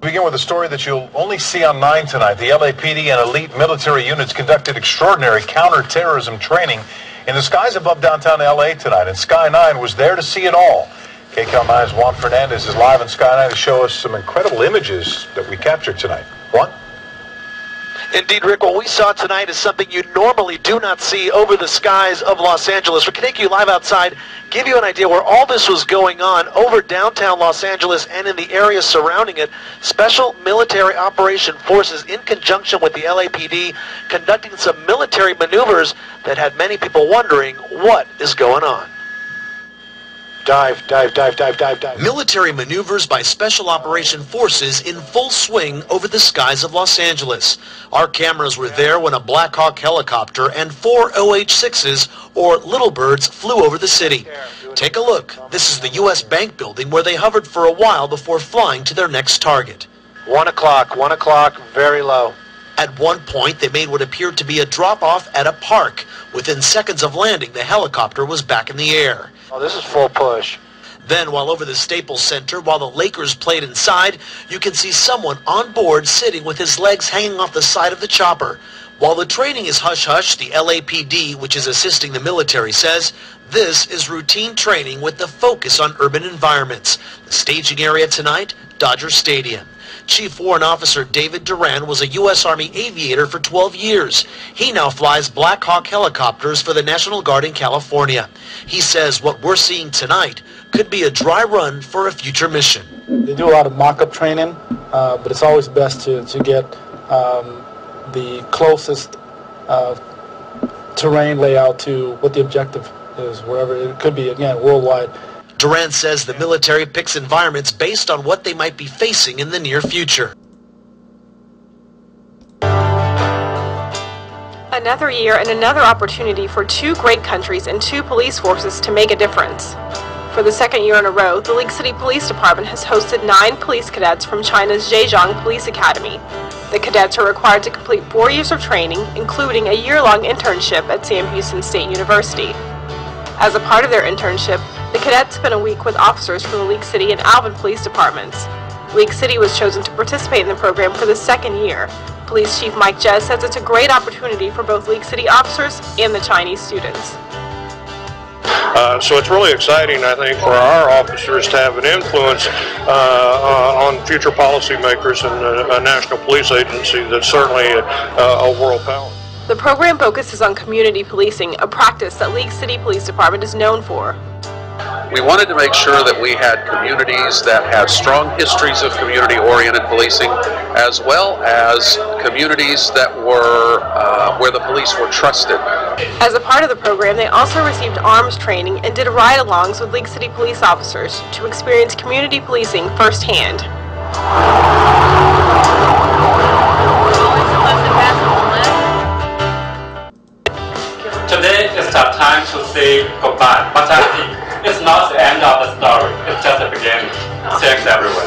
Begin with a story that you'll only see on 9 tonight. The L.A.P.D. and elite military units conducted extraordinary counterterrorism training in the skies above downtown L.A. tonight, and Sky 9 was there to see it all. KCAL 9's Juan Fernandez is live on Sky 9 to show us some incredible images that we captured tonight. Juan? Indeed, Rick, what we saw tonight is something you normally do not see over the skies of Los Angeles. We're going to take you live outside, give you an idea where all this was going on over downtown Los Angeles and in the area surrounding it. Special military operation forces, in conjunction with the L.A.P.D., conducting some military maneuvers that had many people wondering what is going on. Dive, dive, dive, dive, dive, dive. Military maneuvers by Special Operation Forces in full swing over the skies of Los Angeles. Our cameras were there when a Black Hawk helicopter and 4 OH-6s, or Little Birds, flew over the city. Take a look. This is the U.S. Bank building where they hovered for a while before flying to their next target. 1 o'clock, very low. At one point, they made what appeared to be a drop-off at a park. Within seconds of landing, the helicopter was back in the air. Oh, this is full push. Then, while over the Staples Center, while the Lakers played inside, you can see someone on board sitting with his legs hanging off the side of the chopper. While the training is hush-hush, the L.A.P.D., which is assisting the military, says this is routine training with the focus on urban environments. The staging area tonight, Dodger Stadium. Chief Warrant Officer David Duran was a U.S. Army aviator for 12 years. He now flies Black Hawk helicopters for the National Guard in California. He says what we're seeing tonight could be a dry run for a future mission. They do a lot of mock-up training, but it's always best to get the closest terrain layout to what the objective is, wherever it could be, again, worldwide. Duran says the military picks environments based on what they might be facing in the near future. Another year and another opportunity for 2 great countries and 2 police forces to make a difference. For the second year in a row, the League City Police Department has hosted 9 police cadets from China's Zhejiang Police Academy. The cadets are required to complete 4 years of training, including a year-long internship at Sam Houston State University. As a part of their internship, the cadets spent a week with officers from the League City and Alvin police departments. League City was chosen to participate in the program for the 2nd year. Police Chief Mike Jez says it's a great opportunity for both League City officers and the Chinese students. So it's really exciting, I think, for our officers to have an influence on future policymakers and a national police agency that's certainly a world power. The program focuses on community policing, a practice that League City Police Department is known for. We wanted to make sure that we had communities that had strong histories of community-oriented policing, as well as communities that were where the police were trusted. As a part of the program, they also received arms training and did ride-alongs with League City police officers to experience community policing firsthand. Today is the time to say goodbye, but I think it's not the end of the story, it's just the beginning. Thanks everyone.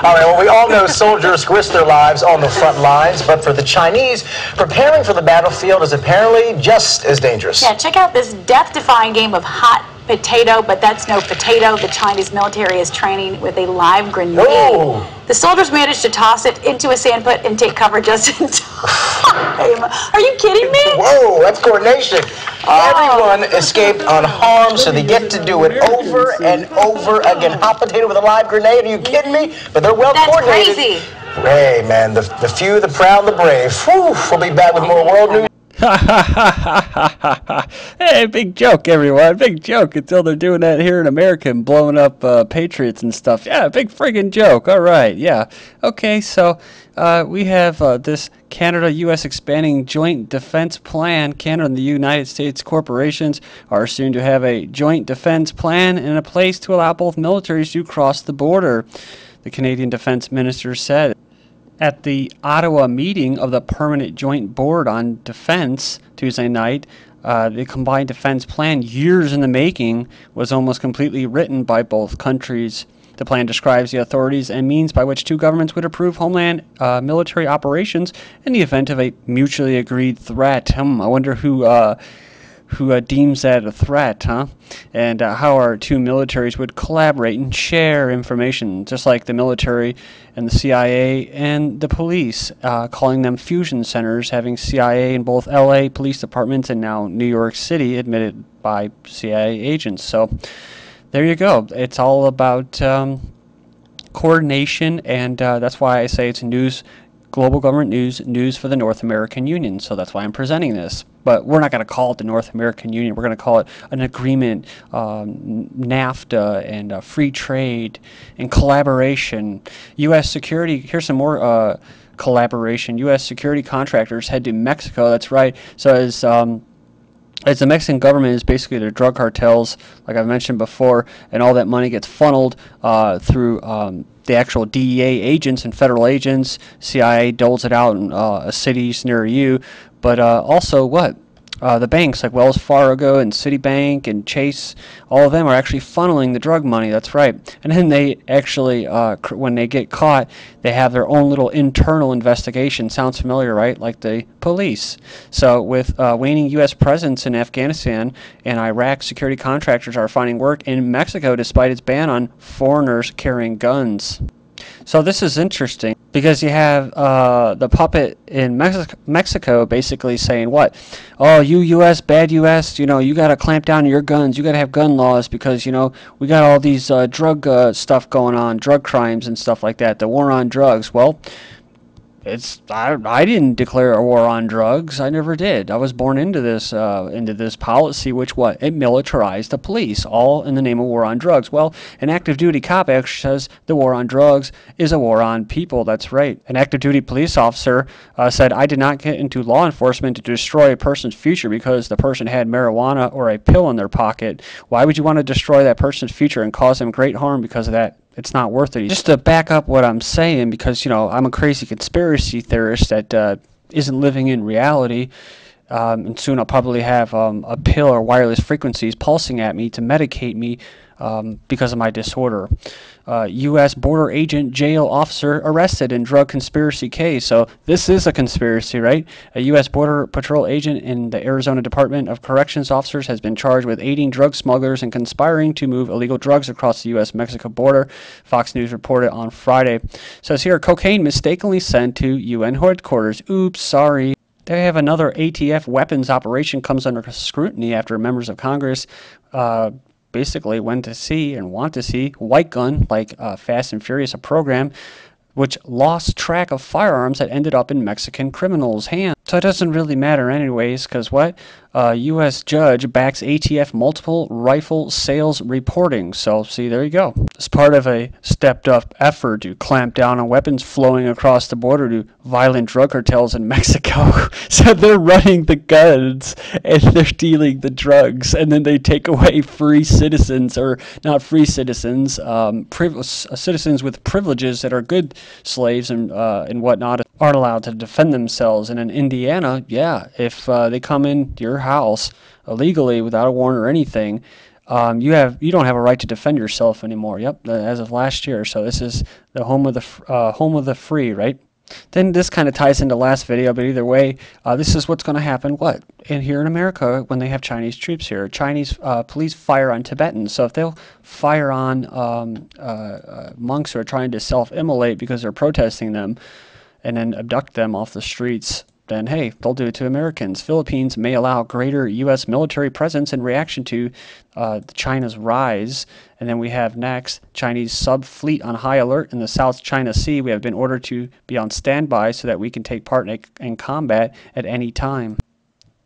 All right, well, we all know soldiers risk their lives on the front lines, but for the Chinese, preparing for the battlefield is apparently just as dangerous. Yeah, check out this death-defying game of hot potato, but that's no potato. The Chinese military is training with a live grenade. Oh. The soldiers managed to toss it into a sand pit and take cover just in time. Are you kidding me? Whoa, that's coordination. Everyone escaped unharmed, so they get to do it over and over again. Hot potato with a live grenade, are you kidding me? But they're well coordinated. That's crazy. Hey, man, the few, the proud, the brave. Whew, we'll be back with more world news. Hey, big joke, everyone. Big joke until they're doing that here in America and blowing up patriots and stuff. Yeah, big friggin' joke. All right, yeah. Okay, so we have this Canada-U.S. expanding joint defense plan. Canada and the United States corporations are soon to have a joint defense plan in a place to allow both militaries to cross the border, the Canadian Defense Minister said. At the Ottawa meeting of the Permanent Joint Board on Defense Tuesday night, the combined defense plan, years in the making, was almost completely written by both countries. The plan describes the authorities and means by which 2 governments would approve homeland military operations in the event of a mutually agreed threat. I wonder who who deems that a threat, huh? And how our two militaries would collaborate and share information, just like the military and the CIA and the police, calling them fusion centers, having CIA in both L.A. police departments and now New York City admitted by CIA agents. So there you go. It's all about coordination, and that's why I say it's news, global government news for the North American Union. So that's why I'm presenting this. But we're not going to call it the North American Union. We're going to call it an agreement, NAFTA, and free trade and collaboration. U.S. security, here's some more collaboration. U.S. security contractors head to Mexico. That's right. So as the Mexican government is basically their drug cartels, like I've mentioned before, and all that money gets funneled through the actual DEA agents and federal agents. CIA doles it out in cities near you, but also what? The banks like Wells Fargo and Citibank and Chase, all of them are actually funneling the drug money. That's right. And then they actually, when they get caught, they have their own little internal investigation. Sounds familiar, right? Like the police. So with waning U.S. presence in Afghanistan and Iraq, security contractors are finding work in Mexico despite its ban on foreigners carrying guns. So this is interesting because you have the puppet in Mexico basically saying what? Oh, you U.S., bad U.S., you got to clamp down on your guns. You got to have gun laws because, we got all these drug stuff going on, drug crimes and stuff like that, the war on drugs. Well, I didn't declare a war on drugs. I never did. I was born into this policy, which what? It militarized the police, all in the name of war on drugs. Well, an active duty cop actually says the war on drugs is a war on people. That's right. An active duty police officer said, I did not get into law enforcement to destroy a person's future because the person had marijuana or a pill in their pocket. Why would you want to destroy that person's future and cause them great harm because of that? It's not worth it. Just to back up what I'm saying, because, I'm a crazy conspiracy theorist that isn't living in reality, and soon I'll probably have a pill or wireless frequencies pulsing at me to medicate me because of my disorder. U.S. border agent jail officer arrested in drug conspiracy case. So this is a conspiracy, right? A U.S. Border Patrol agent in the Arizona Department of Corrections officers has been charged with aiding drug smugglers and conspiring to move illegal drugs across the U.S.-Mexico border. Fox News reported on Friday. It says here, cocaine mistakenly sent to UN headquarters. Oops, sorry. They have another ATF weapons operation comes under scrutiny after members of Congress basically went to see and want to see White Gun, like Fast and Furious, a program which lost track of firearms that ended up in Mexican criminals' hands. So it doesn't really matter anyways, because what? U.S. judge backs ATF multiple rifle sales reporting. So, see, there you go. It's part of a stepped-up effort to clamp down on weapons flowing across the border to violent drug cartels in Mexico. So they're running the guns, and they're dealing the drugs, and then they take away free citizens, or not free citizens, citizens with privileges that are good slaves and whatnot aren't allowed to defend themselves. And in Indiana, yeah, if they come in your house illegally without a warrant or anything, you don't have a right to defend yourself anymore. Yep, as of last year. So this is the home of the free, right? Then this kind of ties into last video, but either way, this is what's going to happen. What? Here in America, when they have Chinese troops here, Chinese police fire on Tibetans. So if they'll fire on monks who are trying to self-immolate because they're protesting them, and then abduct them off the streets, then hey, they'll do it to Americans. Philippines may allow greater U.S. military presence in reaction to China's rise. And then we have next, Chinese sub-fleet on high alert in the South China Sea. We have been ordered to be on standby so that we can take part in combat at any time.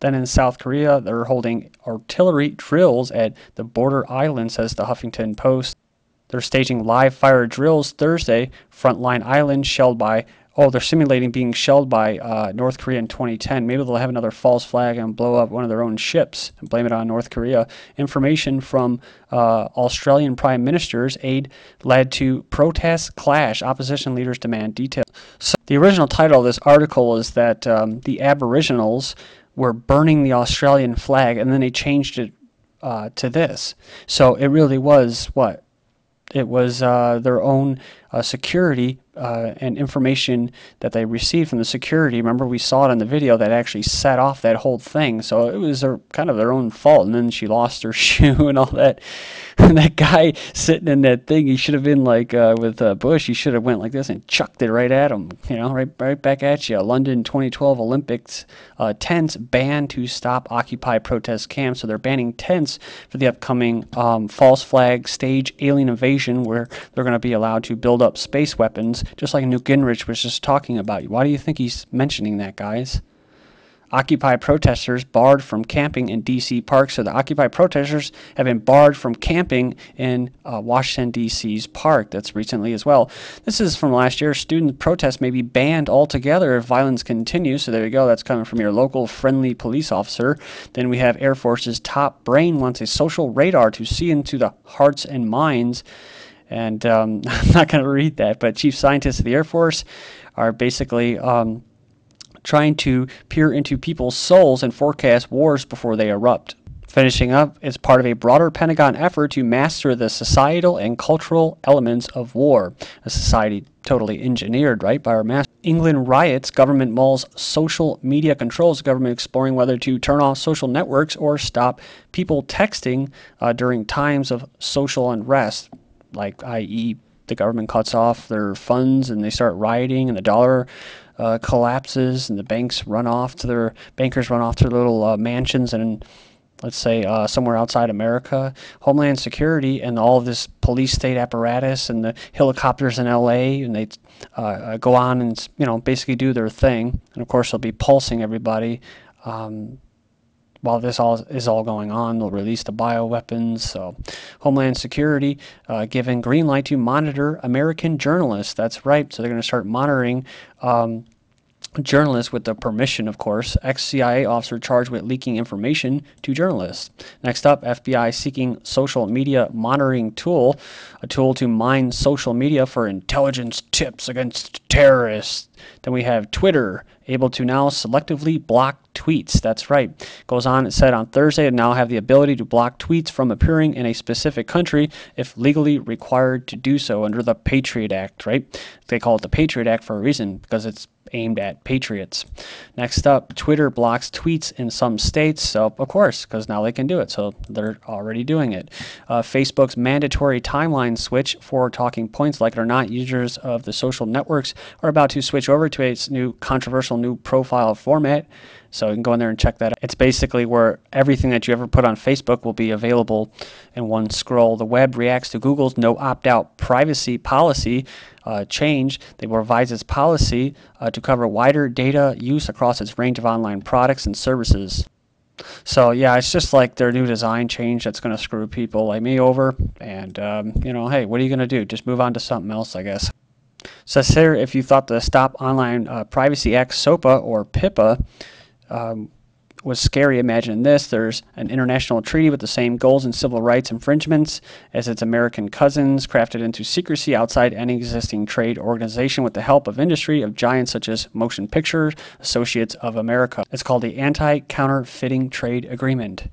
Then in South Korea, they're holding artillery drills at the border island, says the Huffington Post. They're staging live fire drills Thursday. Frontline island shelled by... Oh, they're simulating being shelled by North Korea in 2010. Maybe they'll have another false flag and blow up one of their own ships and blame it on North Korea. Information from Australian Prime Minister's aide led to protests clash. Opposition leaders demand details. So the original title of this article is that the Aboriginals were burning the Australian flag, and then they changed it to this. So it really was what? It was their own security and information that they received from the security. Remember, we saw it in the video that actually set off that whole thing. So it was kind of their own fault. And then she lost her shoe and all that. And that guy sitting in that thing, he should have been like with Bush. He should have went like this and chucked it right at him. You know, right back at you. London 2012 Olympics tents banned to stop Occupy protest camps. So they're banning tents for the upcoming false flag stage alien invasion, where they're going to be allowed to build up space weapons, just like Newt Gingrich was just talking about. Why do you think he's mentioning that, guys? Occupy protesters barred from camping in D.C. parks. So the Occupy protesters have been barred from camping in Washington, D.C.'s park. That's recently as well. This is from last year. Student protests may be banned altogether if violence continues. So there you go. That's coming from your local friendly police officer. Then we have Air Force's top brain wants a social radar to see into the hearts and minds. And I'm not going to read that, but chief scientists of the Air Force are basically trying to peer into people's souls and forecast wars before they erupt. Finishing up, is part of a broader Pentagon effort to master the societal and cultural elements of war. A society totally engineered, right, by our master. England riots, government mulls social media controls, government exploring whether to turn off social networks or stop people texting during times of social unrest, like i.e. the government cuts off their funds and they start rioting and the dollar collapses and the bankers run off to their little mansions and let's say somewhere outside America. Homeland Security and all of this police state apparatus and the helicopters in L.A. and they go on and basically do their thing, and of course they'll be pulsing everybody while this is all going on. They'll release the bioweapons. So Homeland Security given green light to monitor American journalists. That's right. So they're going to start monitoring journalists with the permission, of course. Ex-CIA officer charged with leaking information to journalists. Next up, FBI seeking social media monitoring tool, a tool to mine social media for intelligence tips against terrorists. Then we have Twitter, able to now selectively block tweets. That's right. Goes on, it said on Thursday, it now have the ability to block tweets from appearing in a specific country if legally required to do so under the Patriot Act, right? They call it the Patriot Act for a reason, because it's aimed at patriots. Next up, Twitter blocks tweets in some states. So, of course, because now they can do it. So they're already doing it. Facebook's mandatory timeline switch for talking points, like it or not, users of the social networks are about to switch over to its new controversial new profile format. So you can go in there and check that out. It's basically where everything that you ever put on Facebook will be available in one scroll. The web reacts to Google's no opt-out privacy policy change. They will revise its policy to cover wider data use across its range of online products and services. So yeah, it's just like their new design change that's going to screw people like me over. And hey, what are you going to do? Just move on to something else, I guess. So here, if you thought the Stop Online Privacy Act, SOPA or PIPA, was scary, imagine this. There's an international treaty with the same goals and civil rights infringements as its American cousins, crafted into secrecy outside any existing trade organization with the help of industry of giants such as Motion Picture Associates of America. It's called the Anti-Counterfeiting Trade Agreement.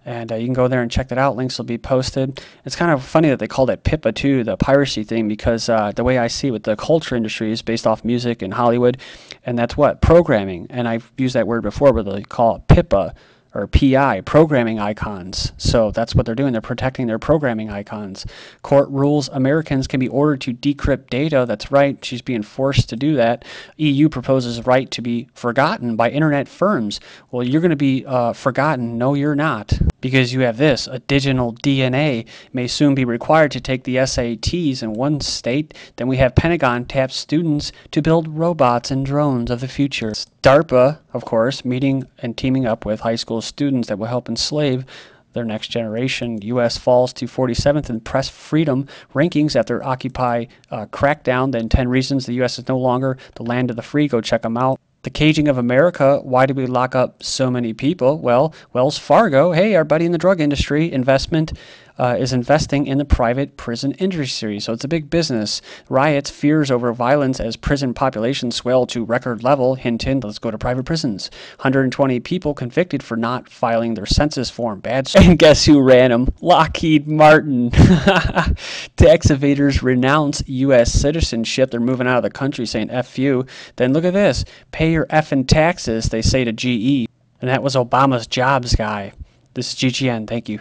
And you can go there and check that out. Links will be posted. It's kind of funny that they called it PIPA too, the piracy thing, because the way I see it with the culture industry is based off music and Hollywood, and that's what? Programming. And I've used that word before, but they call it PIPA or PI, programming icons. So that's what they're doing. They're protecting their programming icons. Court rules Americans can be ordered to decrypt data. That's right. She's being forced to do that. EU proposes right to be forgotten by internet firms. Well, you're going to be forgotten. No, you're not. Because you have this, a digital DNA may soon be required to take the SATs in one state. Then we have Pentagon taps students to build robots and drones of the future. DARPA, of course, meeting and teaming up with high school students that will help enslave their next generation. U.S. falls to 47th in press freedom rankings after Occupy crackdown. Then 10 reasons the U.S. is no longer the land of the free. Go check them out. The caging of America, why did we lock up so many people? Well, Wells Fargo, hey, our buddy in the drug industry, investment is investing in the private prison industry. So it's a big business. Riots, fears over violence as prison populations swell to record level. Hint, hint, let's go to private prisons. 120 people convicted for not filing their census form. Bad. And guess who ran them? Lockheed Martin. Tax evaders renounce U.S. citizenship. They're moving out of the country saying F you. Then look at this. Pay your effing taxes, they say to GE. And that was Obama's jobs guy. This is GGN. Thank you.